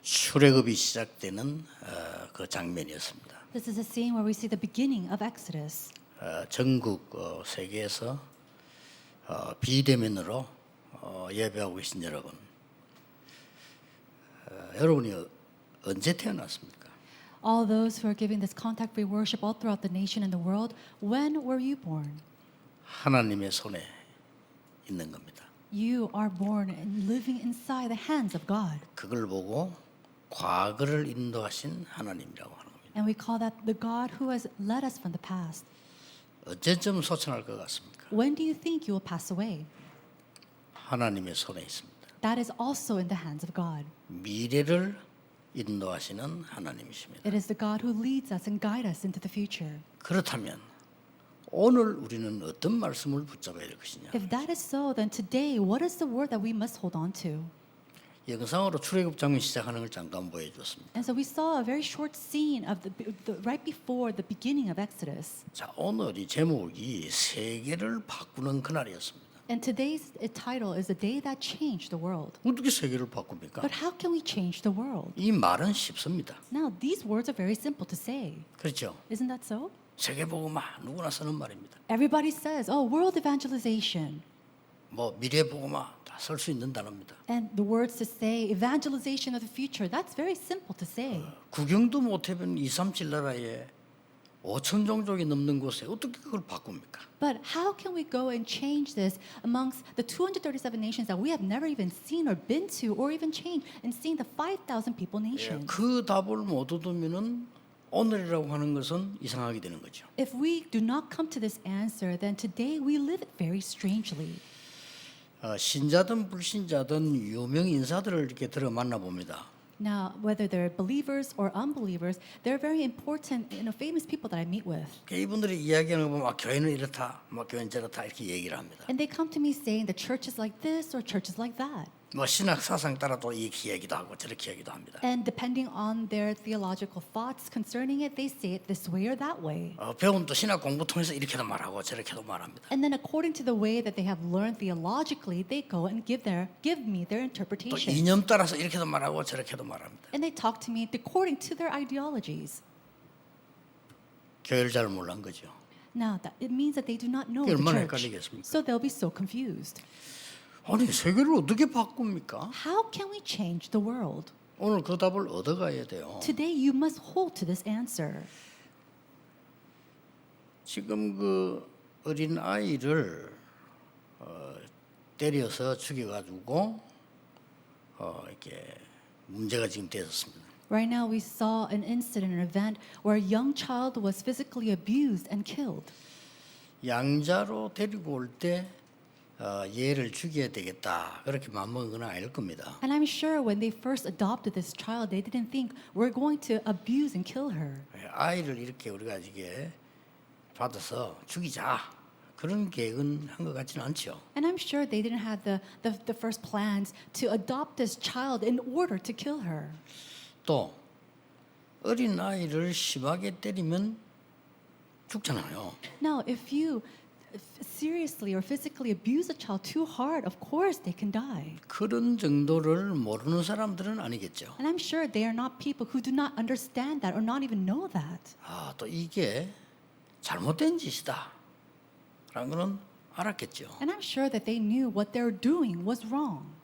출애굽이 시작되는 그 장면이었습니다. This is a scene where we see the beginning of Exodus. 전국 세계에서 비대면으로 예배하고 계신 여러분, 여러분이 언제 태어났습니까? All those who are giving this contact-free worship all throughout the nation and the world, when were you born? 하나님의 손에 있는 겁니다. You are born and living inside the hands of God. 그걸 보고 과거를 인도하신 하나님이라고 하는 겁니다. And we call that the God who has led us from the past. 언제쯤 소천할 것 같습니까? When do you think you will pass away? 하나님의 손에 있습니다. That is also in the hands of God. 미래를 인도하시는 하나님이십니다. It is the God who leads us and guides us into the future. 그렇다면 오늘 우리는 어떤 말씀을 붙잡아야 될 것이냐? If that is so, then today, what is the word that we must hold on to? 영상으로 출애굽 장면 시작하는 걸 잠깐 보여줬습니다. And so we saw a very short scene of the right before the beginning of Exodus. 자, 오늘 이 제목이 세계를 바꾸는 그날이었습니다. And today's title is the day that changed the world. 어떻게 세계를 바꿉니까? But how can we change the world? 이 말은 쉽습니다. Now, these words are very simple to say. 그렇죠? Isn't that so? 세계 복음화 누구나 쓰는 말입니다. Everybody says, oh, world evangelization. 뭐 미래 복음화 다 쓸 수 있는 단어입니다. And the words to say evangelization of the future, that's very simple to say. 구경도 못 해본 237 나라에 5천 종족이 넘는 곳에 어떻게 그걸 바꿉니까? But how can we go and change this amongst the 237 nations that we have never even seen or been to or even changed and seen the 5,000 people nations? 그 답을 못 얻으면은 오늘이라고 하는 것은 이상하게 되는 거죠. If we do not come to this answer, then today we live it very strangely. 신자든 불신자든 유명 인사들을 이렇게 들어 만나 봅니다. Now, whether they're believers or unbelievers, they're very important, famous people that I meet with. 이분들이 이야기하는 거 보면 교회는 이렇다, 교회는 저렇다 이렇게 얘기를 합니다. And they come to me saying the church is like this or church is like that. 신학 사상 따라 또 이렇게 얘기도 하고 저렇게 얘기도 합니다. And depending on their theological thoughts concerning it, they say it this way or that way. 배운 또 신학 공부 통해서 이렇게도 말하고 저렇게도 말합니다. And then according to the way that they have learned theologically, they go and give me their 또 interpretation. 이념 따라서 이렇게도 말하고 저렇게도 말합니다. And they talk to me according to their ideologies. 교회를 잘 몰란 거죠. Now, it means that they do not know 그게 the 얼마나 church. 헷갈리겠습니까? So they'll be so confused. 아니 세계를 어떻게 바꿉니까? How can we change the world? 오늘 그 답을 얻어가야 돼요. Today you must hold to this answer. 지금 그 어린 아이를 때려서 죽여가지고 이렇게 문제가 지금 되었습니다. Right now we saw an incident, an event where a young child was physically abused and killed. 양자로 데리고 올 때 얘를 죽여야 되겠다 그렇게 마음먹은 건 아닐 겁니다. And I'm sure when they first adopted this child, they didn't think we're going to abuse and kill her. 아이를 이렇게 우리가 이게 받아서 죽이자 그런 계획은 한 것 같지는 않죠. And I'm sure they didn't have the first plans to adopt this child in order to kill her. 또 어린 아이를 심하게 때리면 죽잖아요. Now, if you seriously or physically abuse a child too hard, of course they can die. 그런 정도를 모르는 사람들은 아니겠죠. And I'm sure they are not people who do not understand that or not even know that. 또 이게 잘못된 짓이다 라는 거는 알았겠죠. And I'm sure that they knew what they were doing was wrong.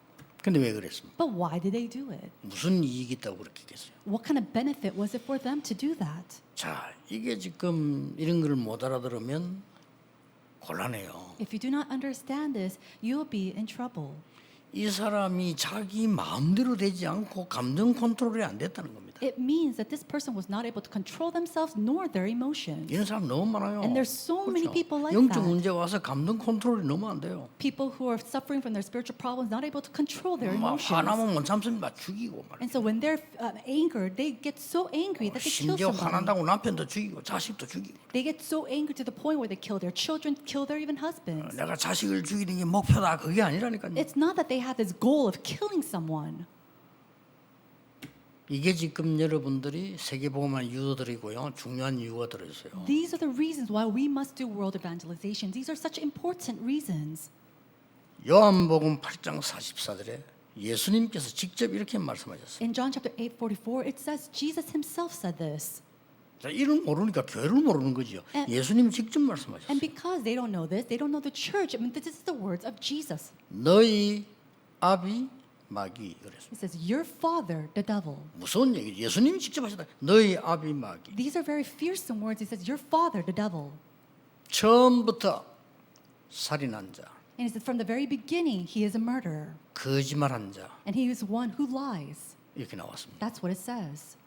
근데 왜 그랬습니까? But why did they do it? 무슨 이익이 있다고 그렇게 했겠어요? What kind of benefit was it for them to do that? 자, 이게 지금 이런 걸 못 알아들으면 곤란해요. If you do not understand this, you'll be in trouble. 이 사람이 자기 마음대로 되지 않고 감정 컨트롤이 안 됐다는 겁니다. It means that this person was not able to control themselves nor their emotions. 이런 사람 너무 많아요. And there's so many people like 영적 that. 문제 와서 감정 컨트롤이 너무 안 돼요. People who are suffering from their spiritual problems, not able to control their emotions. 화나면 못 참습니다. 죽이고 말이에요. And so when they're angered, they get so angry that they kill 심지어 somebody. 화난다고 남편도 죽이고 자식도 죽이고. They get so angry to the point where they kill their children, kill their even husbands. 내가 자식을 죽이는 게 목표다. 그게 아니라니까요. It's not that they have this goal of killing someone. 이게 지금 여러분들이 세계복음화 유도들이고요. 중요한 이유가 들어있어요. These are the reasons why we must do world evangelization. These are such important reasons. 요한복음 8장 44절에 예수님께서 직접 이렇게 말씀하셨어요. In John chapter 8:44, it says Jesus himself said this. 자, 이런 모르니까 교회를 모르는 거죠. 예수님 직접 말씀하셨어요. And because they don't know this, they don't know the church. I mean, this is the words of Jesus. 너희 아비 마귀 그랬습니다. He says, your father, the devil. 무서운 얘기죠. 예수님이 직접 하셨다. 너희 아비 마귀. These are very fearsome words. He says, your father, the devil. 처음부터 살인한 자, And he said, from the very beginning, he is a murderer. 거짓말한 자 And he is one who lies. 이렇게 나왔습니다. That's what it says.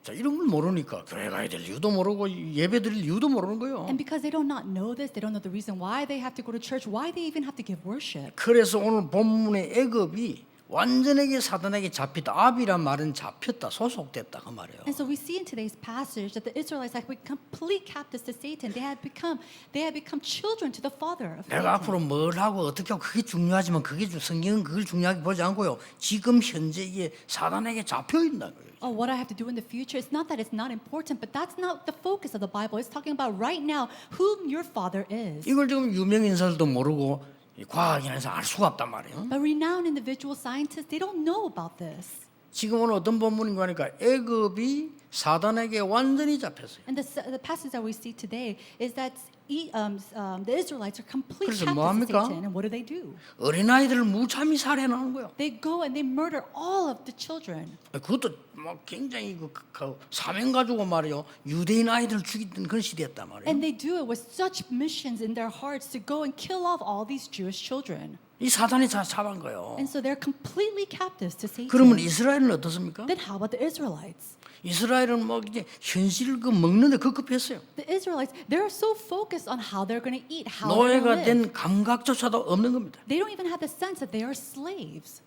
자, 이런 걸 모르니까 교회 가야 될 이유도 모르고 예배 드릴 이유도 모르는 거예요. And because they do not know this, they don't know the reason why they have to go to church, why they even have to give worship. 그래서 오늘 본문의 애굽이 완전하게 사단에게 잡히다. 아비란 말은 잡혔다, 소속됐다 그 말이에요. And so we see in today's passage that the Israelites have become complete captives to Satan. They had become children to the father of 내가 Satan. 앞으로 뭘 하고 어떻게 하고 그게 중요하지만 그게 성경은 그걸 중요하게 보지 않고요. 지금 현재 이게 사단에게 잡혀 있다는 거예요. Oh, what I have to do in the future. It's not that it's not important, but that's not the focus of the Bible. It's talking about right now whom your father is. 이걸 지금 유명 인사들도 모르고 과학인에서 알 수가 없단 말이에요. But renowned individual scientists, they don't know about this. 지금 오늘 어떤 본문인가 하니까 애굽이 사단에게 완전히 잡혔어요. And the passage that we see today is that the Israelites are complete 그래서 captives 뭐 to 합니까? Satan. And what do? 어린아이들을 무참히 살해하는 거예요. They go and they murder all of the children. 그것도 막 굉장히 그 사명 가지고 말이요. 유대인 아이들을 죽이던 그런 시대였단 말이에요. And they do it with such missions in their hearts to go and kill off all these Jewish children. 이 사단이 다 잡은 거예요. And so they're completely captives to Satan. 그러면 이스라엘은 어떻습니까? Then how about the Israelites? 이스라엘은 뭐 이제 현실을 그 먹는데 급급했어요. The Israelites, they're so focused on how they're going to eat, how they're 노예가 going to live. 된 감각조차도 없는 겁니다. They don't even have the sense that they are slaves.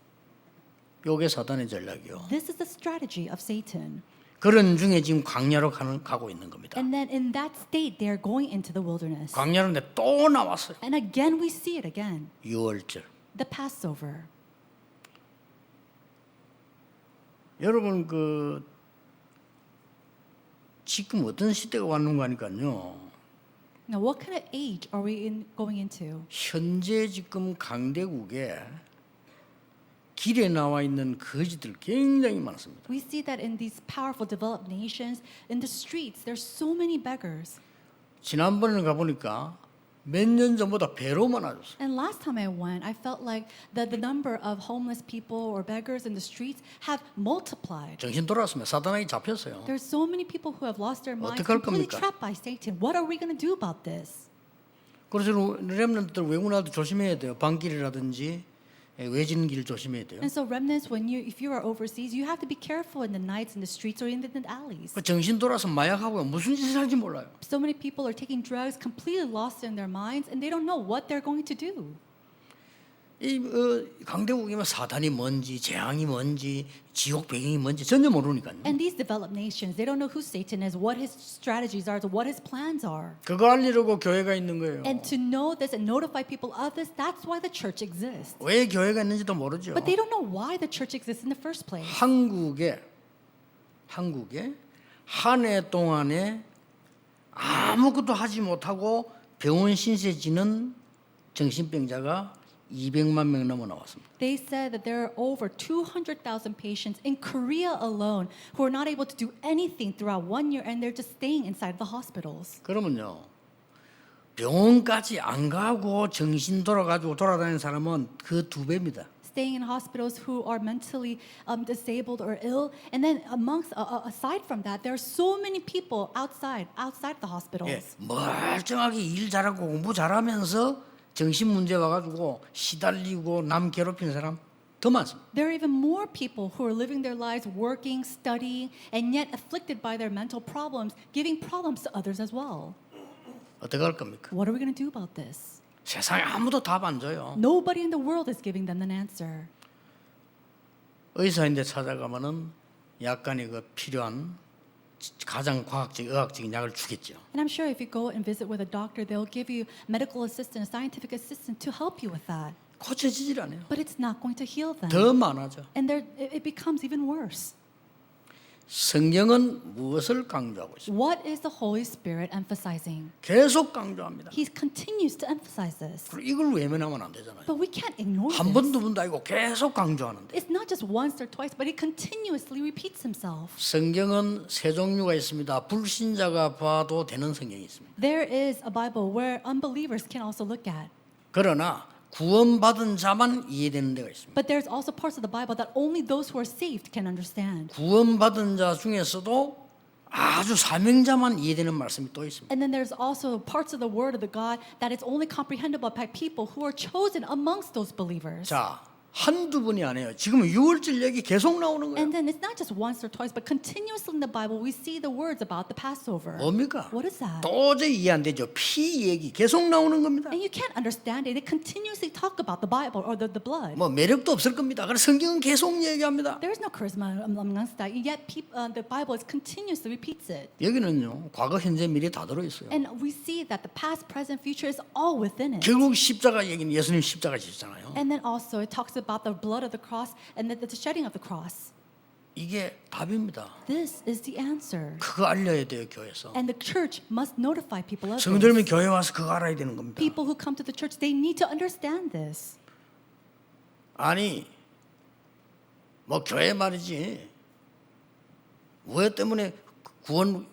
요게 사단의 전략이요. This is the strategy of Satan. 그런 중에 지금 광야로 가고 있는 겁니다. And then in that state, they're going into the wilderness. 광야로 또 나왔어요. And again, we see it again. 유월절. The Passover. 여러분 그 지금 어떤 시대가 왔는가 하니까요. Now, what kind of age are we going into? 현재 지금 강대국에 길에 나와 있는 거지들 굉장히 많습니다. We see that in these powerful developed nations, in the streets, there's so many beggars. 지난번에 가보니까 몇 년 전보다 배로 많아졌어요. And last time I went, I felt like the number of homeless people or beggars in the streets have multiplied. 정신 돌아왔으면 사단에게 잡혔어요. There's so many people who have lost their minds, 어떡할 completely 겁니까? trapped by Satan. What are we going to do about this? 그래서 렘넌트들 외국 나라도 조심해야 돼요. 방길이라든지 외진 길 조심해야 돼요. And so remnants, if you are overseas, you have to be careful in the nights in the streets or in the alleys. 그 정신 돌아서 마약하고 무슨 짓을 할지 몰라요. So many people are taking drugs, completely lost in their minds, and they don't know what they're going to do. 이 강대국이면 사단이 뭔지, 재앙이 뭔지, 지옥 배경이 뭔지 전혀 모르니까요. And these developed nations, they don't know who Satan is, what his strategies are, what his plans are. 그거 알리려고 교회가 있는 거예요. And to know this and notify people of this, that's why the church exists. 왜 교회가 있는지도 모르죠. But they don't know why the church exists in the first place. 한국에 한 해 동안에 아무것도 하지 못하고 병원 신세 지는 정신병자가 200만 명 넘어 나왔습니다. They said that there are over 200,000 patients in Korea alone who are not able to do anything throughout 1 year, and they're just staying inside the hospitals. 그러면요. 병원까지 안 가고 정신 돌아가지고 돌아다니는 사람은 그 2배입니다. Staying in hospitals who are mentally disabled or ill, and then aside from that, there are so many people outside the hospitals. 예, 멀쩡하게 일 잘하고 공부 잘하면서 정신 문제 와가지고 시달리고 남 괴롭히는 사람 더 많습니다. There are even more people who are living their lives working, studying, and yet afflicted by their mental problems, giving problems to others as well. 어떻게 할 겁니까? What are we going to do about this? 세상에 아무도 답 안 줘요. Nobody in the world is giving them an answer. 의사인데 찾아가면은 약간의 그 필요한 가장 과학적, 의학적인 약을 주겠죠. And I'm sure if you go and visit with a doctor, they'll give you medical assistance, scientific assistance to help you with that. 고쳐지질 않아요. But it's not going to heal them. 더 많아져. And it becomes even worse. 성경은 무엇을 강조하고 있습니까? What is the Holy Spirit emphasizing? 계속 강조합니다. He continues to emphasize this. 그리고 이걸 외면하면 안 되잖아요. But we can't ignore 한 this. 번, 두 번도 아니고 계속 강조하는데 It's not just once or twice, but he continuously repeats himself. 성경은 세 종류가 있습니다. 불신자가 봐도 되는 성경이 있습니다. There is a Bible where unbelievers can also look at. 그러나 구원받은 자만 이해되는 데가 있습니다. But there's also parts of the Bible that only those who are saved can understand. 구원받은 자 중에서도 아주 사명자만 이해되는 말씀이 또 있습니다. And then there's also parts of the Word of the God that is only comprehensible by people who are chosen amongst those believers. 자, 한두 번이 아니에요. 지금 6월절 얘기 계속 나오는 거예요. And then it's not just once or twice, but continuously in the Bible we see the words about the Passover. 뭡니까? What is that? 도저히 이해 안 되죠. 피 얘기 계속 나오는 겁니다. And you can't understand it. They continuously talk about the Bible or the blood. 뭐 매력도 없을 겁니다. 그래서 성경은 계속 얘기합니다. There is no charisma amongst that. Yet the Bible is continuously repeats it. 여기는요. 과거, 현재, 미래 다 들어 있어요. And we see that the past, present, future is all within it. 결국 십자가 얘기는 예수님 십자가 지셨잖아요. And then also it talks about the blood of the cross and the shedding of the cross. 이게 답입니다. This is the answer. 그거 알려야 돼요, 교회에서. And the church must notify people of 성도들이 this. 교회 와서 그거 알아야 되는 겁니다. People who come to the church, they need to understand this. 아니, 뭐 교회 말이지. 왜 때문에 구원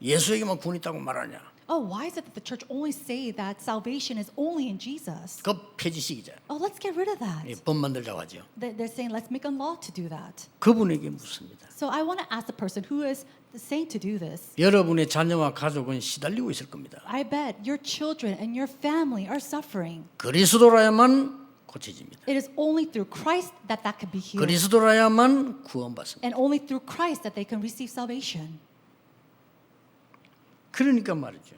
예수에게만 구원이 있다고 말하냐? Oh, why is it that the church only say that salvation is only in Jesus? 그 폐지식이죠. Oh, let's get rid of that. 법 만들자고 하죠. They're saying let's make a law to do that. 그분에게 묻습니다. So I want to ask the person who is saying to do this. 여러분의 자녀와 가족은 시달리고 있을 겁니다. I bet your children and your family are suffering. 그리스도라야만 고쳐집니다. It is only through Christ that can be healed. 그리스도라야만 구원받습니다. And only through Christ that they can receive salvation. 그러니까 말이죠.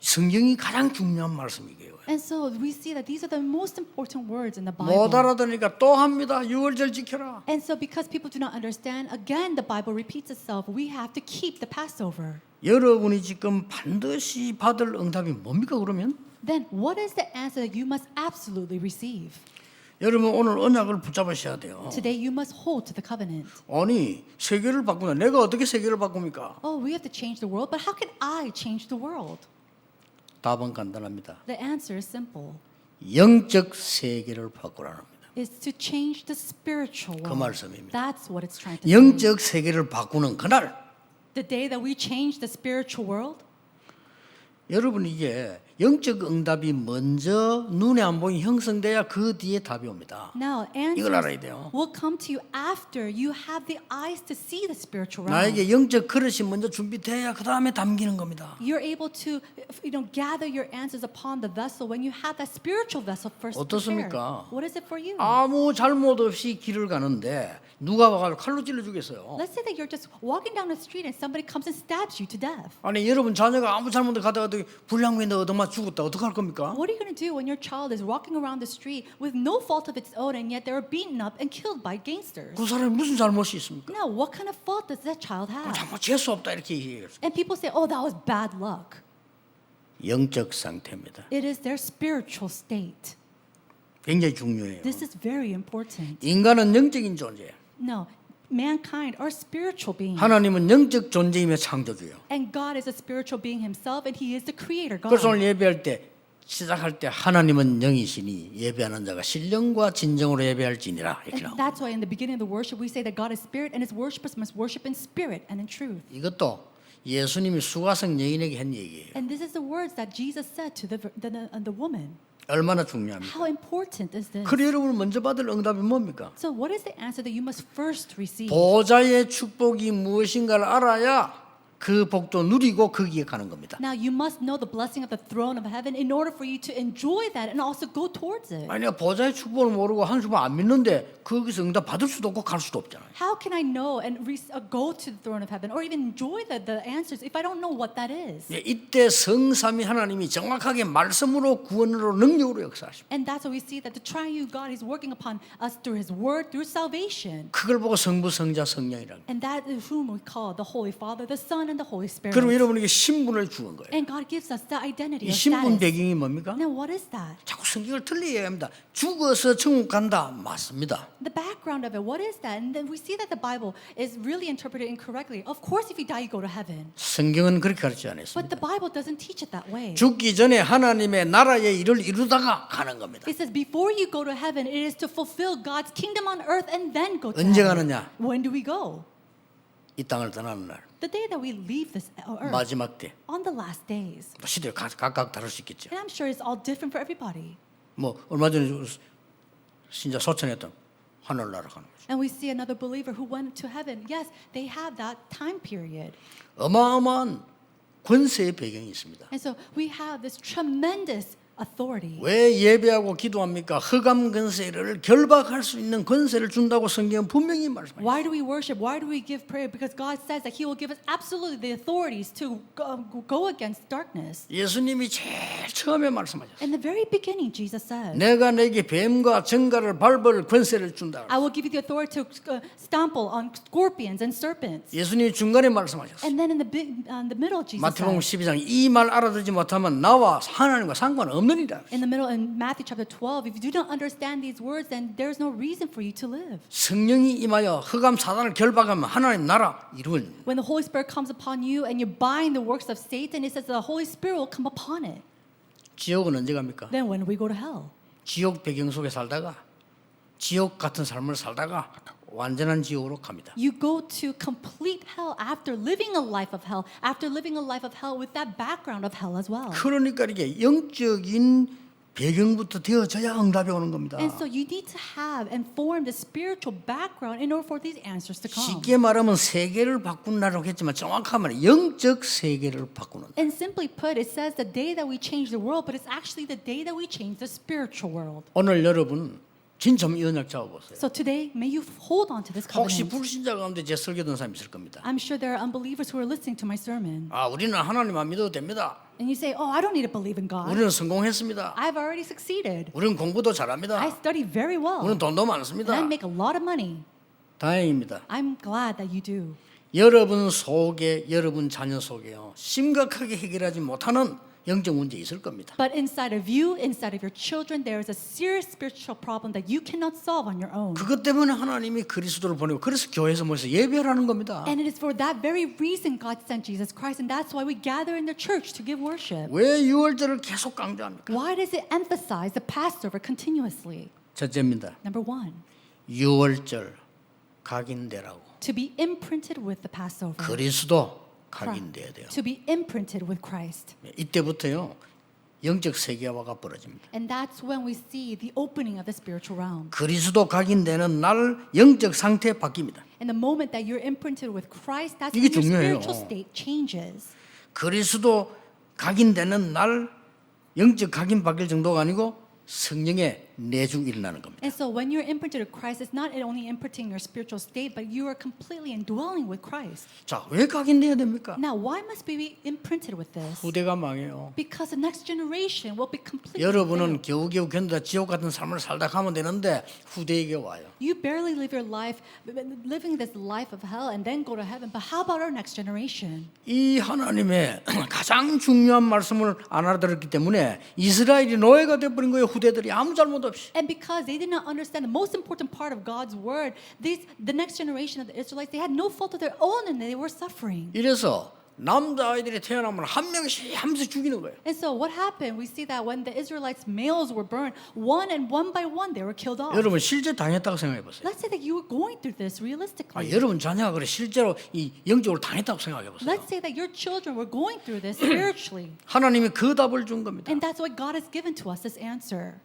성경이 가장 중요한 말씀이에요. And so we see that these are the most important words in the 못 Bible. 알아들으니까 또 합니다. 6월절 지켜라. And so because people do not understand, again the Bible repeats itself. We have to keep the Passover. 여러분이 지금 반드시 받을 응답이 뭡니까 그러면? Then what is the answer that you must absolutely receive? 여러분 오늘 언약을 붙잡으셔야 돼요. Today you must hold to the covenant. 아니 세계를 바꾸나 내가 어떻게 세계를 바꿉니까? Oh, we have to change the world, but how can I change the world? 답은 간단합니다. The answer is simple. 영적 세계를 바꾸라는 겁니다. It's to change the spiritual 그 world. 말씀입니다. That's what it's trying to say. 영적 세계를 바꾸는 그날 The day that we change the spiritual world, 여러분 이게 영적 응답이 먼저 눈에 안 보이는 형성돼야 그 뒤에 답이 옵니다. now 이걸 알아야 answers 돼요. will come to you after you have the eyes to see the spiritual realm. 나에게 영적 그릇이 먼저 준비돼야 그 다음에 담기는 겁니다. You're able to, gather your answers upon the vessel when you have that spiritual vessel first prepared. 어떻습니까? What is it for you? 아무 잘못 없이 길을 가는데 누가 와가지고 칼로 찔러 주겠어요. Let's say that you're just walking down the street and somebody comes and stabs you to death. 아니 여러분 자녀가 아무 잘못 가다가 불량배인데 얻어맞 죽었다 어떡할 겁니까? What are you going to do when your child is walking around the street with no fault of its own and yet they're beaten up and killed by gangsters? 그 사람이 무슨 잘못이 있습니까? Now, what kind of fault does that child have? 잘못 재수 없다 이렇게 얘기해요. And people say, oh, that was bad luck. 영적 상태입니다. It is their spiritual state. 굉장히 중요해요. This is very important. 인간은 영적인 존재예요. No, mankind are spiritual beings. 하나님은 영적 존재이며 창조주예요. And God is a spiritual being himself and he is the creator God. 그래서 오늘 예배할 때 시작할 때 하나님은 영이시니 예배하는 자가 신령과 진정으로 예배할지니라 이렇게 And 나옵니다. that's why in the beginning of the worship we say that God is spirit and his worshipers must worship in spirit and in truth. 이것도 예수님이 수가성 여인에게 한 얘기예요. And this is the words that Jesus said to the woman. 얼마나 중요합니까? How important is this? 그래 여러분 먼저 받을 응답이 뭡니까? So what is the answer that you must first receive? 보좌의 축복이 무엇인가를 알아야 그 복도 누리고 거기에 가는 겁니다. Now you must know the blessing of the throne of heaven in order for you to enjoy that and also go towards it. 아니 내가 보좌의 축복을 모르고 한수만 안 믿는데 거기서 응답 받을 수도 없고 갈 수도 없잖아요. How can I know and go to the throne of heaven or even enjoy the answers if I don't know what that is? 예, 이때 성삼위 하나님이 정확하게 말씀으로 구원으로 능력으로 역사하십니다. And that's why we see that the triune God is working upon us through his word, through salvation. 그걸 보고 성부, 성자, 성령이라는 And that is whom we call the Holy Father, the Son, Son, and the Holy Spirit. 그리고 여러분에게 신분을 주는 거예요. And God gives us the identity 이 of 신분 status. 배경이 뭡니까? Now, what is that? 자꾸 성경을 틀리게 얘기합니다. 죽어서 천국 간다. 맞습니다. The background of it, what is that? And then we see that the Bible is really interpreted incorrectly. Of course, if you die, you go to heaven. 성경은 그렇게 가르치지 But 않았습니다. the Bible doesn't teach it that way. 죽기 전에 하나님의 나라의 일을 이루다가 가는 겁니다. It says before you go to heaven, it is to fulfill God's kingdom on earth and then go to 언제 heaven. 가느냐? When do we go? 이 땅을 떠나는 날, The day that we leave this earth. 마지막 때. On the last days. 뭐 시대 각각 다를 수 있겠죠. And I'm sure it's all different for everybody. 뭐 얼마 전에 신자 소천했던 하늘나라 가는 거죠. And we see another believer who went to heaven. Yes, they have that time period. 어마어마한 권세의 배경이 있습니다. And so we have this tremendous authority. 왜 예배하고 기도합니까? 흑암 권세를 결박할 수 있는 권세를 준다고 성경은 분명히 말씀합니다. Why do we worship? Why do we give prayer? Because God says that He will give us absolutely the authorities to go against darkness. 예수님이 제일 처음에 말씀하셨어요. In the very beginning, Jesus said, 내가 내게 뱀과 정갈을 밟을 권세를 준다. I will give you the authority to stample on scorpions and serpents. 예수님이 중간에 말씀하셨어요. And then in the middle, Jesus 마태복음 said, 12장 이 말 알아듣지 못하면 나와 하나님과 상관없느니라. in the middle, in Matthew chapter 12, if you do not understand these words, then there's no reason for you to live. 성령이 임하여 흑암 사단을 결박하면 하나님 나라 이루어집니다. When the Holy Spirit comes upon you and you bind the works of Satan, it says the Holy Spirit will come upon it. 지옥은 언제 갑니까? Then when do we go to hell? 지옥 배경 속에 살다가 지옥 같은 삶을 살다가 완전한 지옥으로 갑니다. You go to complete hell after living a life of hell, after living a life of hell with that background of hell as well. 그러니까 이게 영적인 배경부터 되어져야 응답이 오는 겁니다. And so you need to have and form the spiritual background in order for these answers to come. 쉽게 말하면 세계를 바꾼다라고 했지만 정확하면 영적 세계를 바꾸는. And simply put, it says the day that we change the world, but it's actually the day that we change the spiritual world. 오늘 여러분 진짜 이 언약 잡아보세요. So today, may you hold on to this 혹시 covenant. 불신자 가운데 제 설교 듣는 사람이 있을 겁니다. I'm sure there are unbelievers who are listening to my sermon. 아, 우리는 하나님만 믿어도 됩니다. And you say, oh, I don't need to believe in God. 우리는 성공했습니다. I've already succeeded. 우리는 공부도 I 잘합니다. study very well. 우리는 돈도 And 많습니다. I make a lot of money. 다행입니다. I'm glad that you do. 여러분 속에 여러분 자녀 속에요. 심각하게 해결하지 못하는 영적 문제 있을 겁니다. But inside of you, inside of your children, there is a serious spiritual problem that you cannot solve on your own. 그것 때문에 하나님이 그리스도를 보내고 그래서 교회에서 모여서 예배하라는 겁니다. And it is for that very reason God sent Jesus Christ, and that's why we gather in the church to give worship. 왜 유월절을 계속 강조합니까? Why does it emphasize the Passover continuously? 첫째입니다. Number one, 유월절 각인되라고. to be imprinted with the Passover. 그리스도 각인돼야 돼요. To be imprinted with Christ. 이때부터요 영적 세계화가 벌어집니다. And that's when we see the opening of the spiritual realm. 그리스도 각인되는 날 영적 상태 바뀝니다. And the moment that you're imprinted with Christ, that's 이게 when your 중요해요. spiritual state changes. 그리스도 각인되는 날 영적 각인 바뀔 정도가 아니고 성령의 내주 일어나는 겁니다. And so when you're imprinted with Christ, it's not only imprinting your spiritual state, but you are completely indwelling with Christ. 자, 왜 각인돼야 됩니까? Now, why must we be imprinted with this? 후대가 망해요. Because the next generation will be completely 여러분은 failed. 겨우겨우 견디다 지옥 같은 삶을 살다 가면 되는데 후대에게 와요. You barely live your life, living this life of hell and then go to heaven. But how about our next generation? 이 하나님의 가장 중요한 말씀을 안 알아들었기 때문에 이스라엘이 노예가 되어버린 거예요. 후대들이 아무 잘못 없이. And because they did not understand the most important part of God's word, the next generation of the Israelites, they had no fault of their own and they were suffering. 이래서 남자아이들이 태어나면 한 명씩 하면서 죽이는 거예요. And so what happened? We see that when the Israelites' males were burned, one by one, they were killed off. 여러분 실제 당했다고 생각해 보세요. Let's say that you were going through this 아, realistically. 여러분 자녀가 그래 실제로 이 영적으로 당했다고 생각해 보세요. Let's say that your children were going through this spiritually. 하나님이 그 답을 준 겁니다. And that's what God has given to us, this answer.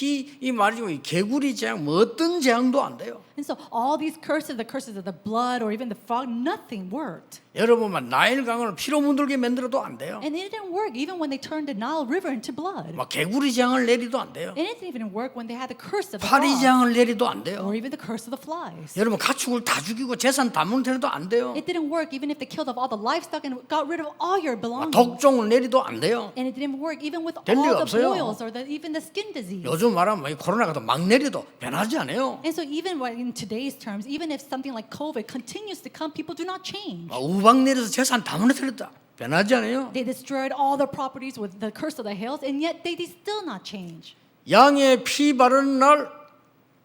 이 말이죠. 이 개구리 재앙, 뭐 어떤 재앙도 안 돼요. And so all these curses, the curses of the blood or even the frog, nothing worked. 여러분만 나일 강을 피로 문들게 만들어도 안 돼요. And it didn't work even when they turned the Nile River into blood. 막 개구리 재앙을 내리도 안 돼요. And it didn't even work when they had the curse of the 파리 frogs 재앙을 내리도 안 돼요. or even the curse of the flies. 여러분 가축을 다 죽이고 재산 다 뭉태려도 안 돼요. It didn't work even if they killed off all the livestock and got rid of all your belongings. 독종을 내리도 안 돼요. And it didn't work even with 될 리가 all the 없어요. boils or even the skin disease. 요즘 말하면 이 코로나가 또 막 내려도 변하지 않아요. And so even in today's terms, even if something like COVID continues to come, people do not change. 두 방 내려서 재산 다 무너뜨렸다. 변하지 않아요? They destroyed all their properties with the curse of the hails, and yet they still not change. 양의 피 바르는 날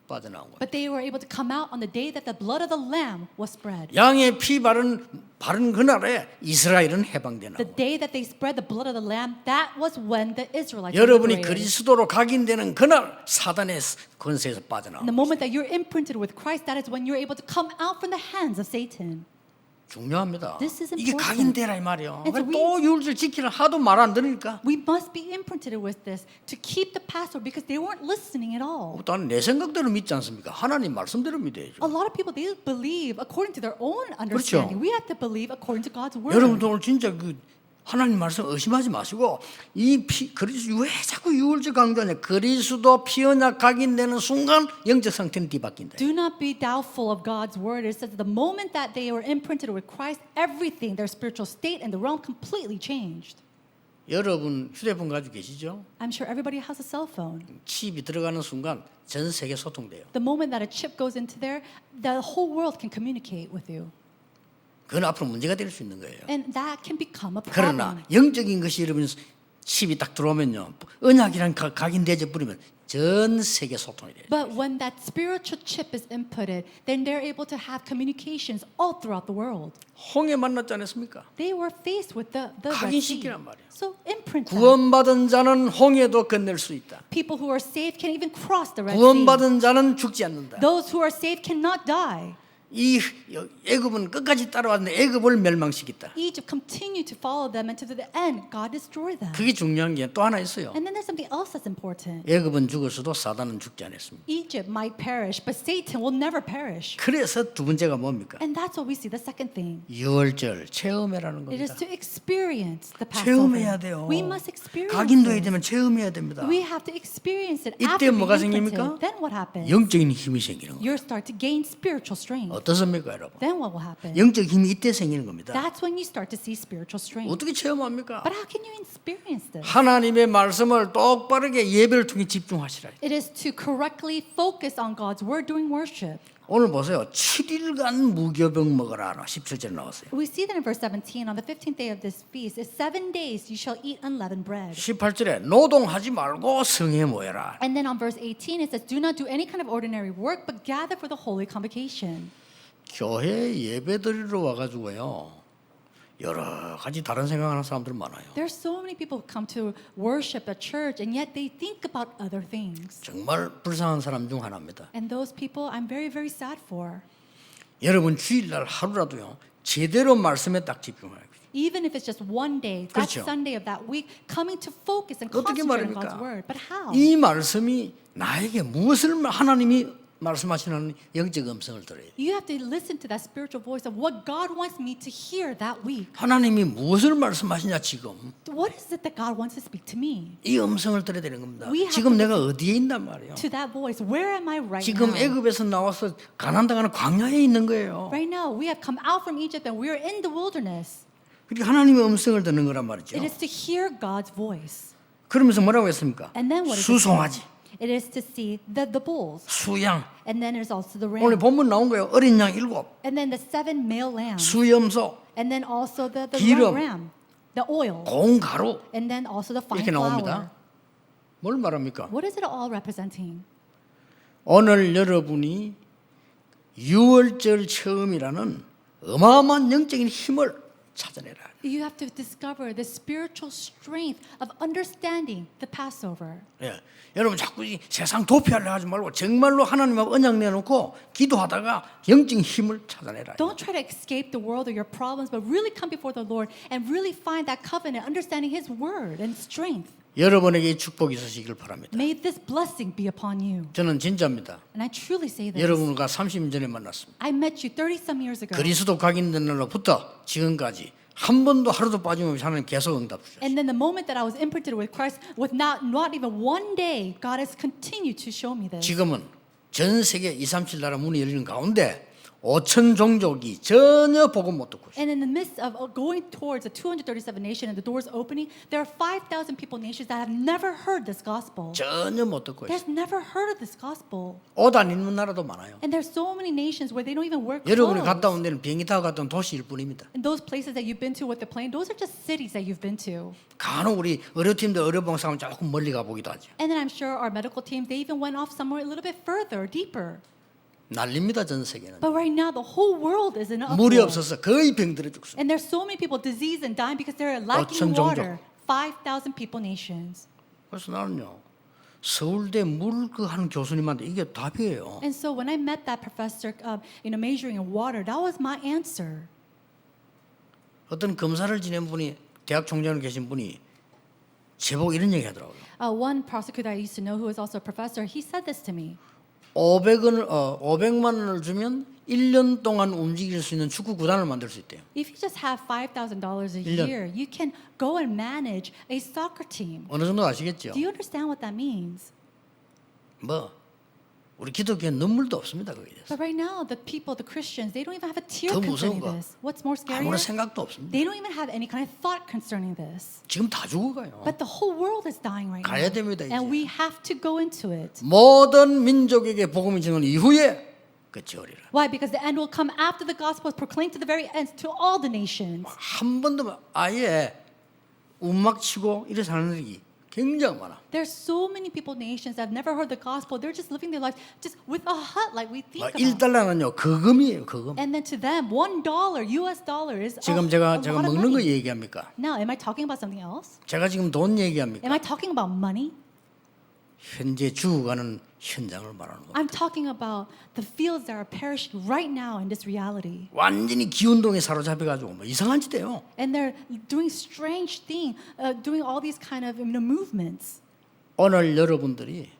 빠져나온 거예요. But they were able to come out on the day that the blood of the lamb was spread. 양의 피 바른 그날에 이스라엘은 해방되는 The 거예요. day that they spread the blood of the lamb, that was when the Israelites were 여러분이 liberated. 그리스도로 각인되는 그날 사단의 권세에서 빠져나온 And the 거예요. moment that you're imprinted with Christ, that is when you're able to come out from the hands of Satan. 중요합니다. This is 이게 important. 각인되라 이 말이에요. And so 또 율절 지키는 하도 말 안 들으니까 We must be imprinted with this to keep the Passover because they weren't listening at all. 나는 내 생각대로 믿지 않습니까? 하나님 말씀대로 믿어야죠. A lot of people, they believe according to their own understanding. We have to believe according to God's word. 여러분도 오늘 진짜 그 하나님 말씀 의심하지 마시고 이 그리스도 왜 자꾸 유월절 강조하냐? 그리스도 피 언약 각인되는 순간 영적 상태는 뒤바뀐다. Do not be doubtful of God's word. It says the moment that they were imprinted with Christ, everything, their spiritual state and the realm completely changed. 여러분 휴대폰 가지고 계시죠? I'm sure everybody has a cell phone. 칩이 들어가는 순간 전 세계 소통돼요. The moment that a chip goes into there, the whole world can communicate with you. 그건 앞으로 문제가 될 수 있는 거예요. And that can become a 그러나 problem. 영적인 것이 여러분 칩이 딱 들어오면요, 언약이란 각인되어 버리면 전 세계 소통이 돼요. But when that spiritual chip is inputted, then they're able to have communications all throughout the world. 홍해 만났지 않았습니까? They were faced with the Red Sea. 각인시키란 말이에요. So imprint that. 구원받은 자는 홍해도 건널 수 있다. People who are saved can even cross the Red Sea. 구원받은 자는 죽지 않는다. Those who are saved cannot die. 이 애굽은 끝까지 따라왔는데 애굽을 멸망시켰다. Egypt continued to follow them, and to the end, God destroyed them. 그게 중요한 게 또 하나 있어요. And then there's something else that's important. 애굽은 죽었어도 사단은 죽지 않았습니다. Egypt might perish, but Satan will never perish. 그래서 두 번째가 뭡니까? And that's what we see. The second thing. 유월절 체험회라는 It is 겁니다. to experience the Passover. 체험해야 돼요. We must experience 각인돼야 it. 되면 체험해야 됩니다. We have to experience it. 이때 After being 뭐가 imprinted, 생깁니까? then what happens? 영적인 힘이 생기는 거예요. You start to gain spiritual strength. 어떻습니까, 여러분? Then what will happen? 영적 힘이 이때 생기는 겁니다. That's when you start to see spiritual strength. 어떻게 체험합니까? But how can you experience this? 하나님의 말씀을 똑바르게 예배를 통해 집중하시라. It is to correctly focus on God's word during worship. 오늘 보세요. 7일간 무교병 먹어라. 17절에 나왔어요. We see that in verse 17. On the 15th day of this feast, is 7 days you shall eat unleavened bread. 18절에 노동하지 말고 성에 모여라. And then on verse 18, it says, do not do any kind of ordinary work, but gather for the holy convocation. 교회 예배 드리러 와가지고요. 여러 가지 다른 생각하는 사람들 많아요. There's so many people who come to worship at church, and yet they think about other things. 정말 불쌍한 사람 중 하나입니다. And those people I'm very, very sad for. 여러분 주일날 하루라도요. 제대로 말씀에 딱 집중해야 돼요. Even if it's just one day, that 그렇죠. Sunday of that week, coming to focus and 어떻게 concentrate on 말입니까? God's word. But how? 이 말씀이 나에게 무엇을 하나님이 말씀하시는 영적 음성을 들어야 돼요. You have to listen to that spiritual voice of what God wants me to hear that week. 하나님이 무엇을 말씀하시냐 지금 What is it that God wants to speak to me? 이 음성을 들어야 되는 겁니다. We have 지금 to 내가 어디에 있단 말이에요. To that voice, where am I right 지금 now? 애굽에서 나와서 가난당하는 광야에 있는 거예요. Right now, we have come out from Egypt and we are in the wilderness. 그러니까 하나님의 음성을 듣는 거란 말이죠. It is to hear God's voice. 그러면서 뭐라고 했습니까? And then what is it? 수송아지, It is to see the bulls. 수양. And then there's also the 오늘 ram. 본문 나온 거예요. 어린 양 7, And then the 7 male lambs. 수염소, And then also the 기름. ram, the oil. 고운 가루. And then also the fine 이렇게 flour. 나옵니다. 뭘 말합니까? What is it all representing? 오늘 여러분이 6월절 처음이라는 어마어마한 영적인 힘을 찾아내라. You have to discover the spiritual strength of understanding the Passover. 예. 여러분 자꾸 이 세상 도피하려 하지 말고 정말로 하나님하고 언약 내놓고 기도하다가 영적인 힘을 찾아내라. Don't try to escape the world or your problems, but really come before the Lord and really find that covenant, understanding His word and strength. 여러분에게 이 축복이 있으시길 바랍니다. May this blessing be upon you. 저는 진짜입니다. And I truly say this. 여러분과 30년 전에 만났습니다. I met you 30-some years ago. 그리스도 각인된 날로부터 지금까지 한 번도 하루도 빠짐없이 하나님 계속 응답 주셨어요. And then the moment that I was imprinted with Christ, with not even one day, God has continued to show me this. 지금은 전 세계 237 나라 문이 열리는 가운데 5천 종족이 전혀 복음 못 듣고 있어요. And in the midst of going towards the 237 nation and the doors opening, there are 5,000 people nations that have never heard this gospel. 전혀 못 듣고 있어요. They've never heard of this gospel. 옷 안 입는 나라도 많아요. And there's so many nations where they don't even wear 여러분이 clothes. 갔다 온 데는 비행기 타고 갔다 온 도시일 뿐입니다. And those places that you've been to with the plane, those are just cities that you've been to. 간혹 우리 의료팀들 의료봉사하면 조금 멀리 가보기도 하죠. And then I'm sure our medical team, they even went off somewhere a little bit further, deeper. 난립니다 전 세계는. But right now, the whole world is in an 물이 uproar. 없어서 거의 병들어 죽습니다. And there's so many people diseased and dying because they're lacking 5,000 종족. water. 5,000 people nations. 그래서 나는요 서울대 물 그 하는 교수님한테 이게 답이에요. And so when I met that professor, majoring in water, that was my answer. 어떤 검사를 지낸 분이 대학 총장으로 계신 분이 제보고 이런 얘기 하더라고요. One prosecutor I used to know who was also a professor, he said this to me. 500만 원을 주면 1년 동안 움직일 수 있는 축구 구단을 만들 수 있대요. If you just have $5,000 a 1년. year, you can go and manage a soccer team. 어느 정도 아시겠죠? Do you understand what that means? 뭐 우리 기독교엔 눈물도 없습니다 거기에 대해서. But right now, the people, the Christians, they don't even have a tear 더 concerning 무서운 거. this. What's more scary? 아무런 생각도 없습니다. They don't even have any kind of thought concerning this. 지금 다 죽어가요. But the whole world is dying right 가야 now. 됩니다, 이제. And we have to go into it. 모든 민족에게 복음이 전한 이후에 끝이 오리라. Why? Because the end will come after the gospel is proclaimed to the very end to all the nations. 한 번도 아예 움막 치고 이래 사는 일이 굉장히 많아. There's so many people, nations that have never heard the gospel. They're just living their lives just with a hut like we think 막 about. 1달러는요 거금이에요 거금. And then to them, $1 US dollar is 지금 a 제가 lot of 먹는 거 money. 얘기합니까? Now, am I talking about something else? 제가 지금 돈 얘기합니까? Am I talking about money? 현재 죽어가는 현장을 말하는 겁니다. I'm talking about the fields that are perishing right now in this reality. 완전히 기운동에 사로잡혀가지고 뭐 이상한 짓 해요. And they're doing strange things, doing all these kind of movements. 오늘 여러분들이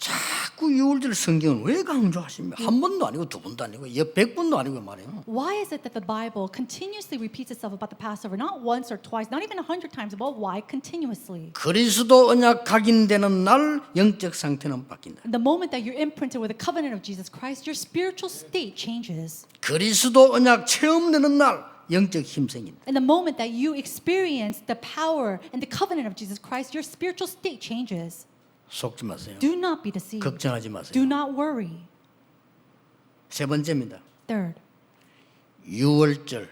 자꾸 6월절 성경을 왜 강조하십니까? 한 번도 아니고 두 번도 아니고 100번도 아니고 말이에요. Why is it that the Bible continuously repeats itself about the Passover, not once or twice, not even 100 times, but why continuously? 그리스도 언약 각인되는 날 영적 상태는 바뀐다. The moment that you're imprinted with the covenant of Jesus Christ, your spiritual state changes. 그리스도 언약 체험되는 날 영적 힘 생긴다. And the moment that you experience the power and the covenant of Jesus Christ, your spiritual state changes. 속지 마세요. Do not be deceived. 걱정하지 마세요. Do not worry. 세 번째입니다. Third, 6월절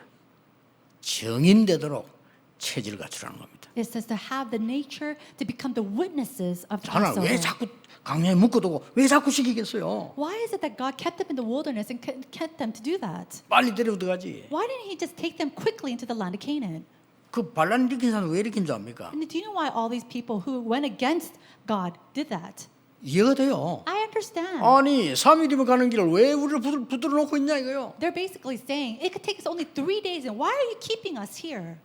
정인되도록 체질 갖추라는 겁니다. it says to have the nature to become the witnesses of 하나 왜 Passover. 자꾸 강야에 묶어두고 왜 자꾸 시키겠어요? Why is it that God kept them in the wilderness and kept them to do that? 빨리 데리고 들어가지. Why didn't He just take them quickly into the land of Canaan? 그 반란 일으킨 사람 왜 일으킨 줄 압니까? And do you know why all these people who went against God did that? 이해가 돼요. I understand. 아니 3일이면 가는 길을 왜 우리를 붙들어 놓고 있냐 이거요. They're basically saying it could take us only 3 days, and why are you keeping us here?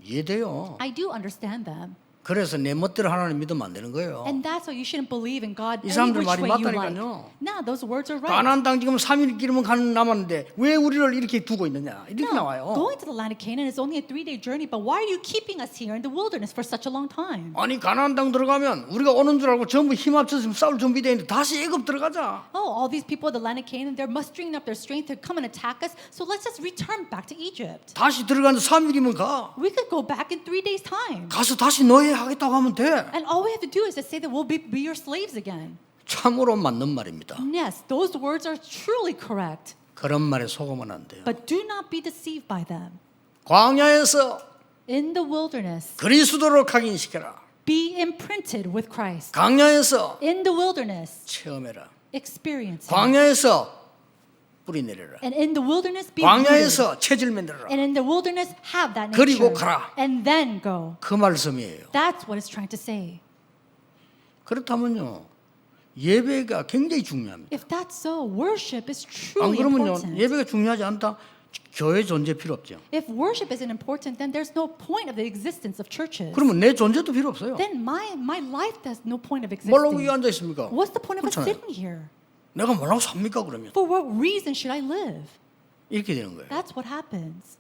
이해돼요. I do understand them. 그래서 내 멋대로 하나님 믿으면 안 되는 거예요. And that's why you shouldn't believe in God 이 any 사람들 which 말이 way you like. 맞다니까요. No, those words are right. 가나안 땅 지금 3일 길이면 가는 남았는데 왜 우리를 이렇게 두고 있느냐 이렇게 No, 나와요. going to the land of Canaan is only a 3-day journey, but why are you keeping us here in the wilderness for such a long time? 아니 가나안 땅 들어가면 우리가 오는 줄 알고 전부 힘 합쳐서 싸울 준비돼 있는데 다시 애굽 들어가자. Oh, all these people at the land of Canaan, they're mustering up their strength to come and attack us, so let's just return back to Egypt. 다시 들어가는 3일이면 가. We could go back in 3 days' time. 가서 다시 너희 하겠다고 하면 돼. And all we have to do is just say that we'll be your slaves again. 참으로 맞는 말입니다. Yes, those words are truly correct. 그런 말에 속으면 안 돼요. But do not be deceived by them. 광야에서 In the wilderness, 그리스도로 각인시켜라. be imprinted with Christ. 광야에서 In the wilderness, 체험해라. experience Him. 광야에서 뿌리 내려라. And in the wilderness, be rooted. 광야에서 체질 만들어라. And in the wilderness, have that 그리고 nature. 가라. And then go. 그 말씀이에요. That's what it's trying to say. 그렇다면요. 예배가 굉장히 중요합니다. If that's so, worship is 안 truly 그러면요. important. 예배가 중요하지 않다. 교회 존재 필요 없죠. If worship isn't important, then there's no point of the existence of churches. 그러면 내 존재도 필요 없어요. Then my life has no point of 뭘로 여기 existing. 앉아 있습니까? What's the point of us 그렇잖아요. sitting here? 내가 뭐라고 삽니까 그러면? For what reason should I live? 이렇게 되는 거예요. That's what happens.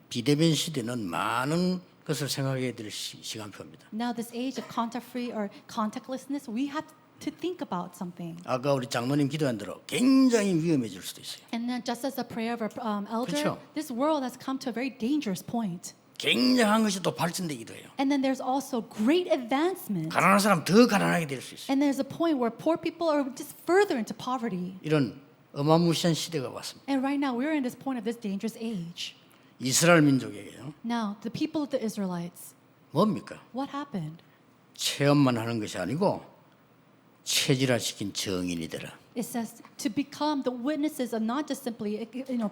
비대면 시대는 많은 것을 생각해야 될 시간표입니다. Now, this age of contact-free or contactlessness, we have to think about something. 아까 우리 장로님 기도한 대로 굉장히 위험해질 수도 있어요. And then just as the prayer of our elder, 그렇죠. this world has come to a very dangerous point. 굉장한 것이 또 발전되기도 해요. And then there's also great advancement. 가난한 사람 더 가난하게 될 수 있어요. And there's a point where poor people are just further into poverty. 이런 어마무시한 시대가 왔습니다. And right now we're in this point of this dangerous age. 이스라엘 민족에게요. Now, the people of the Israelites, 뭡니까? what happened? 체험만 하는 것이 아니고 체질화시킨 정인이 되라. It says to become the witnesses of not just simply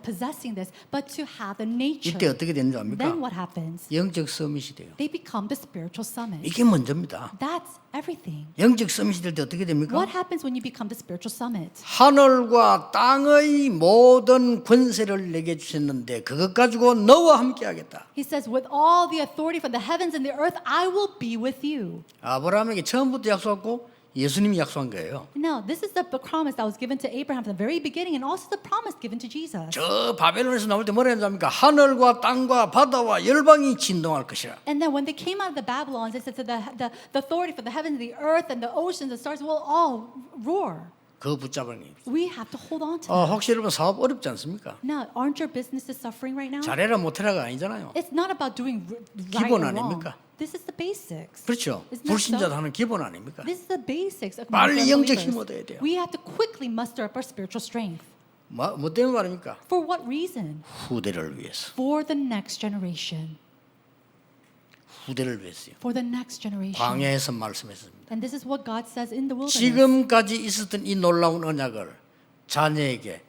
possessing this, but to have the nature. 이때 어떻게 되는 줄 압니까? Then what happens? 영적 서밋이 돼요. They become the spiritual summit. 이게 먼저입니다. That's everything. 영적 서밋이 될 때 어떻게 됩니까? What happens when you become the spiritual summit? 하늘과 땅의 모든 권세를 내게 주셨는데 그것 가지고 너와 함께 하겠다. He says, with all the authority from the heavens and the earth, I will be with you. 아브라함에게 처음부터 약속했고 예수님이 약속한 거예요. Now, this is the promise that was given to Abraham from the very beginning and also the promise given to Jesus. 저 바벨론에서 나올 때 뭐라 했습니까? 하늘과 땅과 바다와 열방이 진동할 것이라. And then when they came out of the Babylons, they said to the authority for the heavens, the earth, and the oceans, the stars will all roar. 그거 붙잡는 게. We have to hold on to that. 혹시 여러분 사업 어렵지 않습니까? Now, aren't your businesses suffering right now? 잘해라 못해라가 아니잖아요. It's not about doing right 기본 or wrong. 아닙니까? This is the basics. 그렇죠. Isn't that 불신자도 so? 하는 기본 아닙니까? This is the basics of 빨리 영적 힘 believers. 얻어야 돼요. We have to quickly muster up our spiritual strength. 뭐 때문에 말입니까? For what reason? 후대를 위해서. For the next generation. 후대를 위해서요. For the next generation. 광야에서 말씀했습니다. And this is what God says in the wilderness. 지금까지 있었던 이 놀라운 언약을 자녀에게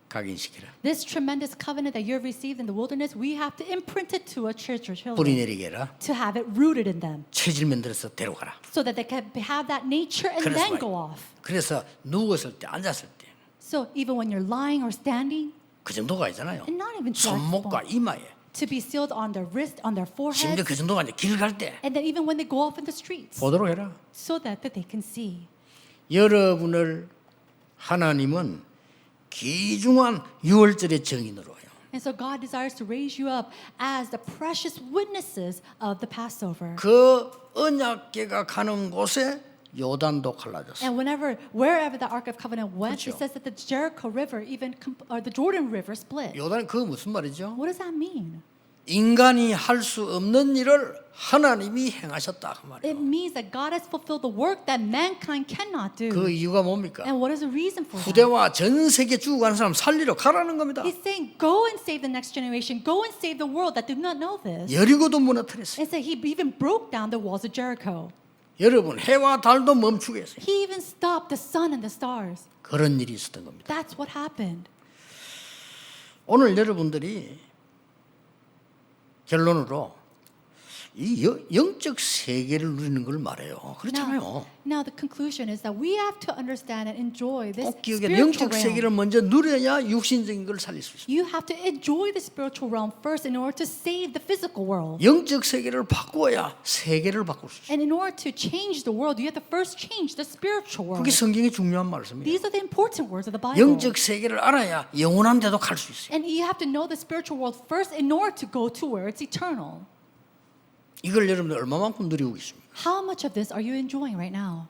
각인시키라. This tremendous covenant that you have received in the wilderness, we have to imprint it to our 뿌리 children 내리게 해라. to have it rooted in them 체질 만들어서 데려가라. so that they can have that nature and 그래서 then 말이에요. go off. 그래서 누웠을 때 앉았을 때 그 So even when you're lying or standing, 정도가 아니잖아요. and not even to that 손목과 point, 이마에 to be sealed on their wrist, on their 심지어 forehead, 그 정도가 아니라 길 갈 때 and then even when they go off in the streets, 보도록 해라. so that they can see. 여러분을 하나님은 귀중한 유월절의 정인으로 해요. And so God desires to raise you up as the precious witnesses of the Passover. 그 언약궤가 가는 곳에 요단도 갈라졌어요. And wherever the Ark of Covenant went, 그렇죠. it says that the Jericho River, or the Jordan River split. 요단 그거 무슨 말이죠? What does that mean? 인간이 할 수 없는 일을 하나님이 행하셨다 그 It 말이에요. means that God has fulfilled the work that mankind cannot do. 그 이유가 뭡니까? And what is the reason for that? 후대와 전 세계 죽어가는 사람 살리러 가라는 겁니다. He's saying, go and save the next generation. Go and save the world that do not know this. 여리고도 무너뜨렸어요. And so he even broke down the walls of Jericho. 여러분 해와 달도 멈추게 했어요. He even stopped the sun and the stars. 그런 일이 있었던 겁니다. That's what happened. 오늘 여러분들이 결론으로 이 영적 세계를 누리는 걸 말해요. 그렇잖아요. Now the conclusion is that we have to understand and enjoy this 꼭 기억해. spiritual 영적 세계를 realm. 먼저 누려야 육신적인 걸 살릴 수 있어요. You have to enjoy the spiritual realm first in order to save the physical world. 영적 세계를 바꾸어야 세계를 바꿀 수 있어요. And in order to change the world, you have to first change the spiritual world. 그게 성경의 중요한 말씀이에요. These are the important words of the Bible. 영적 세계를 알아야 영원한 데도 갈 수 있어요. And you have to know the spiritual world first in order to go to where it's eternal. 이걸 여러분들 얼마만큼 누리고 계십니까? How much of this are you enjoying right now?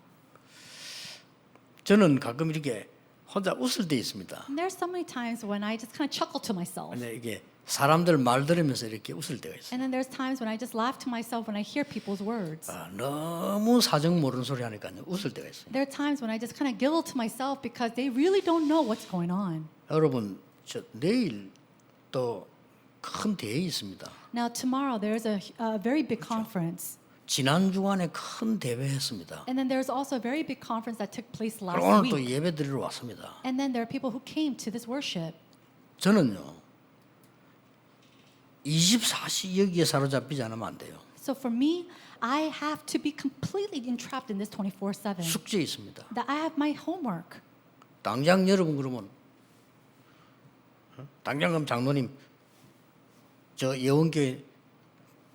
저는 가끔 이렇게 혼자 웃을 때 있습니다. And there's so many times when I just kind of chuckle to myself. 근데 이게 사람들 말 들으면서 이렇게 웃을 때가 있어요. And then there's times when I just laugh to myself when I hear people's words. 너무 사정 모르는 소리 하니까 웃을 때가 있어요. There are times when I just kind of giggle to myself because they really don't know what's going on. 여러분, 내일 또 큰 대회 있습니다. Now tomorrow there's a very big conference. 지난 주간에 큰 대회 했습니다. And then there's also a very big conference that took place last 그리고 오늘 또 week. 예배 드리러 왔습니다. And then there are people who came to this worship. 저는요 24시 여기에 사로잡히지 않으면 안 돼요. So for me, I have to be completely entrapped in this 24/7. 숙제 있습니다. That I have my homework. 당장 여러분 그러면 당장 그럼 장로님 저 예원교회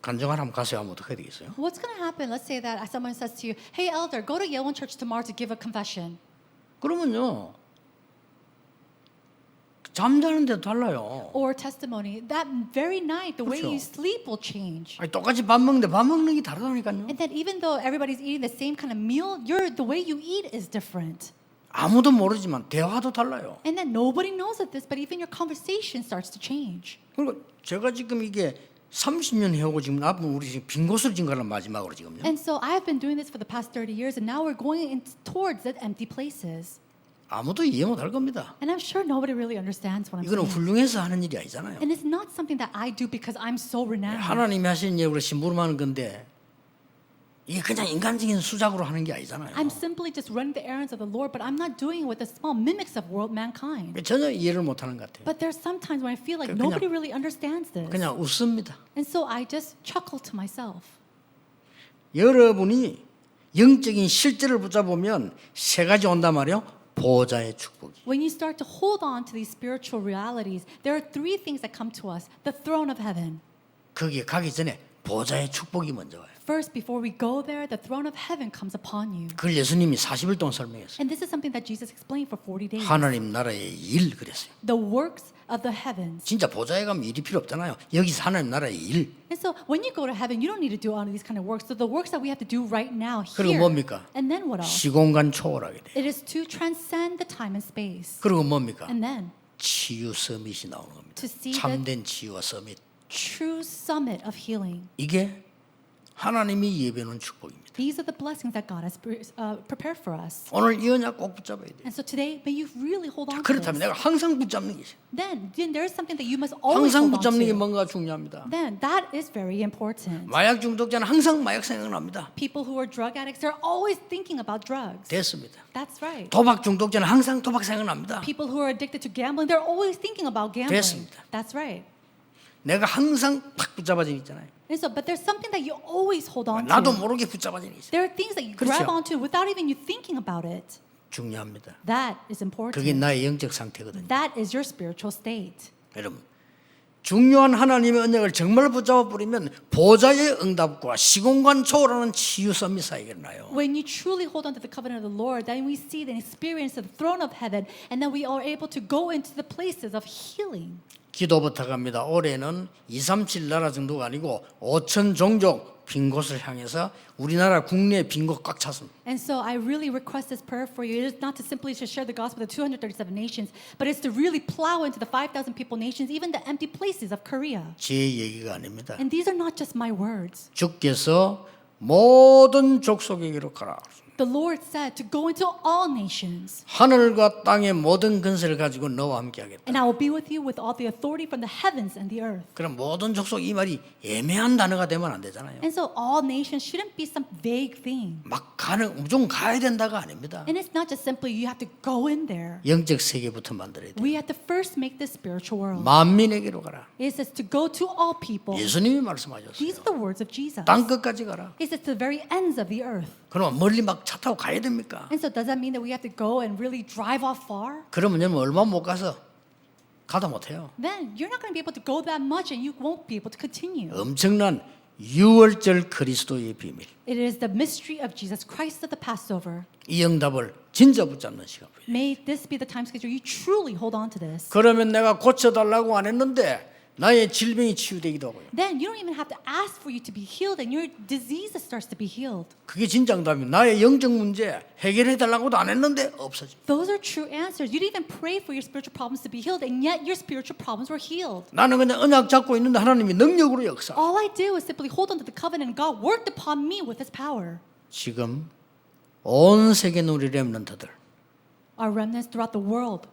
간증하러 한번 가세요 하면 어떻게 되겠어요? What's going to happen? Let's say that someone says to you, "Hey, elder, go to Yewon Church tomorrow to give a confession." 그러면요 잠자는데도 달라요. Or testimony, that very night, the way 그렇죠. you sleep will change. 아니, 똑같이 밥 먹는데 밥 먹는 게 다르다니까요. And then even though everybody's eating the same kind of meal, the way you eat is different. 아무도 모르지만 대화도 달라요. And then nobody knows of this, but even your conversation starts to change. 그리고 제가 지금 이게 30년 해오고 지금 앞으로 우리 지금 빈 곳을 증가하는 마지막으로 지금요. And so I have been doing this for the past 30 years, and now we're going towards the empty places. 아무도 이해 못할 겁니다. And I'm sure nobody really understands what I'm 이거는 saying. 훌륭해서 하는 일이 아니잖아요. And it's not something that I do because I'm so renowned. 하나님이 하신 예우로 심부름하는 건데 이게 그냥 인간적인 수작으로 하는 게 아니잖아요. I'm simply just running the errands of the Lord, but I'm not doing it with the small mimics of world mankind. 전혀 이해를 못하는 것 같아요. But there's sometimes when I feel like 그냥- nobody really understands this. 그냥 웃습니다. And so I just chuckle to myself. 여러분이 영적인 실제를 붙잡으면 세 가지 온단 말이에요. 보좌의 축복이. When you start to hold on to these spiritual realities, there are three things that come to us. The throne of heaven. 거기에 가기 전에 보좌의 축복이 먼저 와요. First, before we go there, the throne of heaven comes upon you. 그걸 예수님이 40일 동안 설명했어요. And this is something that Jesus explained for 40 days. 하나님 나라의 일 그랬어요. The works of the heavens. 진짜 보좌에 가면 일이 필요 없잖아요. 여기서 하나님 나라의 일. And so when you go to heaven, you don't need to do all of these kind of works. So the works that we have to do right now 그리고 here. 뭡니까? And then what else? 시공간 초월하게 돼요. It is to transcend the time and space. 그리고 뭡니까? And then 치유 서밋이 나오는 겁니다. to see the 참된 치유와 서밋. true summit of healing. 이게 하나님이 예배하는 축복입니다. These are the blessings that God has prepared for us. 오늘 이 언약 꼭 붙잡아야 돼요. And so today, may you really hold on to 그렇다면 this. 내가 항상 붙잡는 게 있어요. Then there is something that you must always 항상 hold on 붙잡는 게 to. 뭔가 중요합니다. Then that is very important. 마약 중독자는 항상 마약 생각납니다. People who are drug addicts are always thinking about drugs. 됐습니다. That's right. 도박 중독자는 항상 도박 생각납니다. People who are addicted to gambling, they're always thinking about gambling. 됐습니다. That's right. 내가 항상 팍 붙잡아진 있잖아요. And so, but there's something that you always hold on 나도 to. 모르게 붙잡아진 있어요. There are things that you 그렇죠. grab onto without even you thinking about it. 중요합니다. That is important. 그게 나의 영적 상태거든요. That is your spiritual state. 여러분, 중요한 하나님의 언약을 정말 붙잡아 버리면 보좌의 응답과 시공간 초월하는 치유 서밋 사이가 일어나요. When you truly hold on to the covenant of the Lord, then we see the experience of the throne of heaven, and then we are able to go into the places of healing. 기도 부탁합니다. 올해는 237 나라 정도가 아니고 5천 종족 빈 곳을 향해서 우리나라 국내 빈 곳 꽉 찼습니다. And so I really request this prayer for you. It is not to simply to share the gospel with the 237 nations, but it's to really plow into the 5,000 people nations, even the empty places of Korea. 제 얘기가 아닙니다. And these are not just my words. 주께서 모든 족속에게로 가라. The Lord said to go into all nations, 하늘과 땅의 모든 근세를 가지고 너와 함께 하겠다. and I will be with you with all the authority from the heavens and the earth. 그럼 모든 족속 이 말이 애매한 단어가 되면 안 되잖아요. And so all nations shouldn't be some vague thing. 막 가는 무조건 가야 된다가 아닙니다. And it's not just simply you have to go in there. 영적 세계부터 만들어야 돼요. We have to first make this spiritual world. 만민에게로 가라. It says to go to all people. 예수님이 말씀하셨어요. These are the words of Jesus. 땅 끝까지 가라. It says to the very ends of the earth. 그럼 멀리 막 차 타고 가야 됩니까? And so does that mean that we have to go and really drive off far? 그러면 여러분 얼마 못 가서 가다 못해요. Then you're not going to be able to go that much and you won't be able to continue. 엄청난 유월절 그리스도의 비밀. It is the mystery of Jesus Christ of the Passover. 이 응답을 진짜 붙잡는 시간. May this be the time schedule you truly hold on to this. 그러면 내가 고쳐달라고 안 했는데 나의 질병이 치유되기도 하고요. Then you don't even have to ask for you to be healed and your disease starts to be healed. 그게 진짜 응답이에요. 나의 영적 문제 해결해달라고도 안 했는데 없어져. Those are true answers. You didn't even pray for your spiritual problems to be healed and yet your spiritual problems were healed. 나는 그냥 언약 잡고 있는데 하나님이 능력으로 역사. All I did was simply hold on to the covenant and God worked upon me with His power. 지금 온 세계 우리 렘넌트들 Our remnants throughout the world,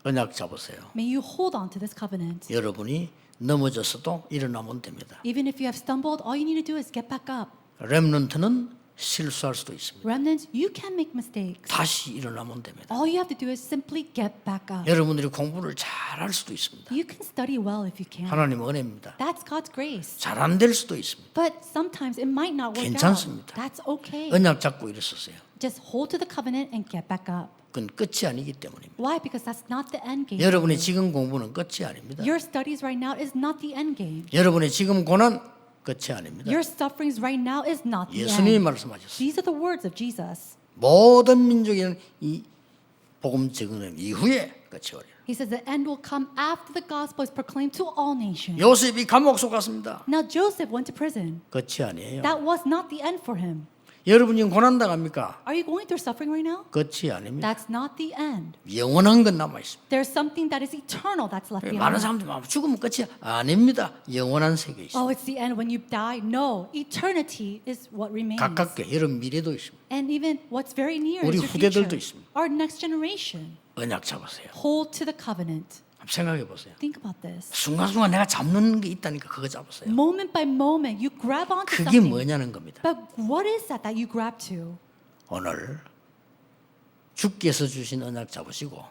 언약 잡으세요. may you hold on to this covenant. 여러분이 넘어졌어도 일어나면 됩니다. Even if you have stumbled, all you need to do is get back up. 렘넌트는 실수할 수도 있습니다. Remnants, you can make mistakes. 다시 일어나면 됩니다. All you have to do is simply get back up. 여러분들이 공부를 잘할 수도 있습니다. You can study well if you can. 하나님 은혜입니다. That's God's grace. 잘 안 될 수도 있습니다. But sometimes it might not work 괜찮습니다. out. That's okay. 언약 잡고 일었었어요. Just hold to the covenant and get back up. 그건 끝이 아니기 때문입니다. Why? Because that's not the end game. 여러분의 지금 공부는 끝이 아닙니다. Your studies right now is not the end game. 여러분의 지금 고난 끝이 아닙니다. Your sufferings right now is not the 예수님이 end. 말씀하셨어요. These are the words of Jesus. 모든 민족에는 이 복음 증언 이후에 끝이 오리라. He says the end will come after the gospel is proclaimed to all nations. 요셉이 감옥 속 갔습니다. Now Joseph went to prison. 끝이 아니에요. That was not the end for him. 여러분 지금 고난 당합니까? Are you going through suffering right now? 끝이 아닙니다. That's not the end. 영원한 건 남아 있습니다. There's something that is eternal that's left 많은 behind. 사람들이 죽으면 끝이 아닙니다. 영원한 세계 있습니다. Oh, it's the end when you die. No, eternity is what remains. 가깝게 여러분 미래도 있습니다. And even what's very near 우리 is your 후대들도 future. 있습니다. Our next generation. 언약 잡으세요. Hold to the covenant. 한번 생각해 보세요. Think about this. 순간순간 내가 잡는 게 있다니까 그거 잡으세요. Moment by moment, you grab onto 그게 something. 뭐냐는 겁니다. But what is that that you grab to? 오늘 주께서 주신 언약 잡으시고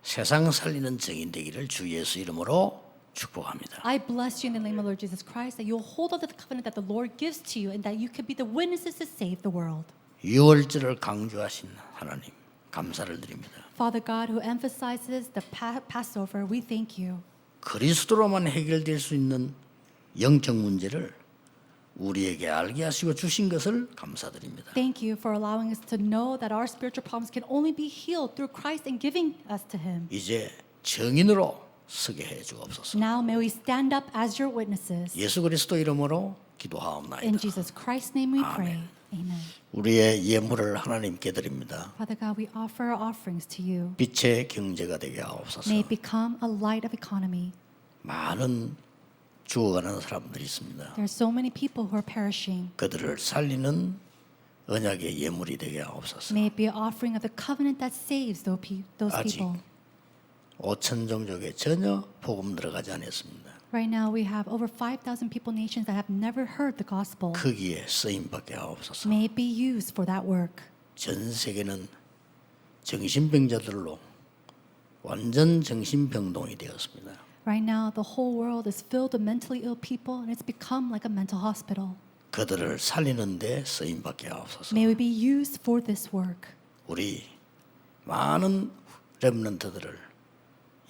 세상 살리는 증인 되기를 주 예수 이름으로 축복합니다. I bless you in the name of Lord Jesus Christ that you'll hold on to the covenant that the Lord gives to you and that you can be the witnesses to save the world. 유월절을 강조하신 하나님 감사를 드립니다. Father God, who emphasizes the Passover, we thank you. 그리스도로만 해결될 수 있는 영적 문제를 우리에게 알게 하시고 주신 것을 감사드립니다. Thank you for allowing us to know that our spiritual problems can only be healed through Christ and giving us to Him. 이제 증인으로 서게 해 주옵소서. Now may we stand up as your witnesses. 예수 그리스도 이름으로 In 기도하옵나이다. Jesus Christ's name we pray. Amen. 우리의 예물을 하나님께 드립니다. Father God, we offer our offerings to you. 빛의 경제가 되게 하옵소서. May it become a light of economy. 많은 죽어가는 사람들이 있습니다. There are so many people who are perishing. 그들을 살리는 언약의 예물이 되게 하옵소서. May it be an offering of the covenant that saves those 아직 people. 5천 종족에 전혀 복음 들어가지 않았습니다. Right now we have over 5,000 people nations that have never heard the gospel. 거기에 쓰임 받게 하옵소서. May it be used for that work. 전 세계는 정신병자들로 완전 정신병동이 되었습니다. Right now the whole world is filled with mentally ill people and it's become like a mental hospital. 그들을 살리는 데 쓰임 받게 하옵소서. May we be used for this work. 우리 많은 렘넌트들을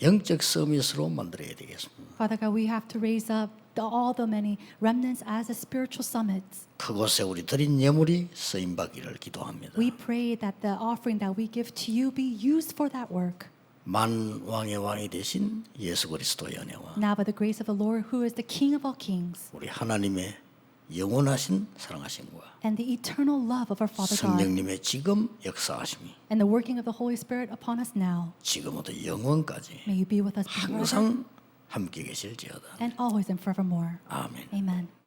영적 서밋으로 만들어야 되겠습니다. Father God, we have to raise up all the many remnants as a spiritual summits. 그곳에 우리 드린 예물이 쓰임 받기를 기도합니다. We pray that the offering that we give to you be used for that work. 만왕의 왕이 되신 예수 그리스도의 은혜와 Now by the grace of the Lord who is the King of all kings 우리 하나님의 영원하신 사랑하심과 and the eternal love of our Father God 성령님의 지금 역사하심이 and the working of the Holy Spirit upon us now. 지금부터 영원까지 May you be with us forever 항상 함께 계실지어다. and always and forevermore. 아멘. Amen.